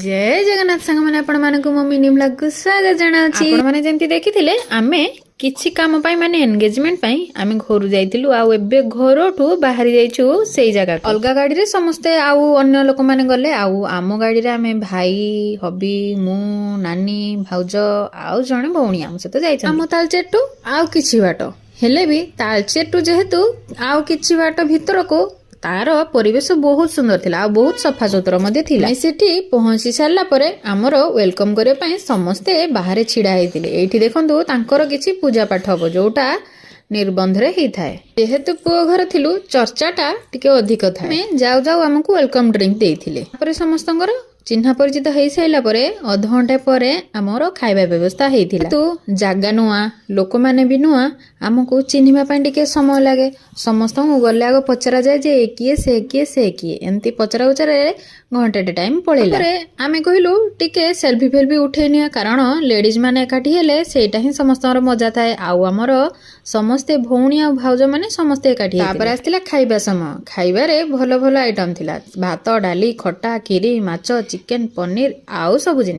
जय जगन्नाथ सांग मैंने आपण मानक मो मिनी ब्लॉग को स्वागत जनाउछि। आपण माने जेंति देखिथिले आमे किछि काम पाई माने एंगेजमेंट पाई आमे घर जाइतिलु आ एबे घरठू बाहरी जाइछु सेई जगह अलगा गाड़ी रे समस्ते आउ अन्य लोक माने गले आउ आम गाड़ी रे आमे भाई हबी मु नानी भाउज आउ जणे भौणी आम सहित जाइछ आम तालचेर टू आउ किछि बाट हेले भी तालचेर टू जेहेतु आउ किछि बाट भितरको तार परिवेश बहुत सुंदर थिला आ बहुत सफा सुतरा मध्ये थिला। सेठी पहुंची सारला परे हमरो वेलकम करे पई समस्ते बाहरे छिडा हेतिले। एठी देखंतु तांकर किछि पूजा पाठ हबो जोटा निर्बंध रे ही थाए। जेहेतु पुओ घर थिलु चर्चाटा टिके अधिक थाए। मैं जाउ जाउ हमकु वेलकम ड्रिंक देइथिले। परे समस्तंकर चिन्हा परिचित हो सारा पर अध घंटे पर आमर खाଇବା व्यवस्था होता तू जगह नुआ लोक मैंने भी नुआ आमको चिन्हवाई टे समय लगे समस्त गले आग पचरा जाए जे किए से किए एमती पचरा उचरा घंटे टाइम पड़ेगा आम कहलु टिके सेल्फी फेल्फी उठे निया कारण लेडीज मैंने एकाठी हेले सेटा ही समस्त मजा थाए आमर समस्ते भौणी आ भाउज मैंने समस्ते एकाठी आसला खाइबा समय खाइबारे भल भल आइटम थिला भात डाली खटा खीरी माछ चिकेन पनीर आउ सब जिन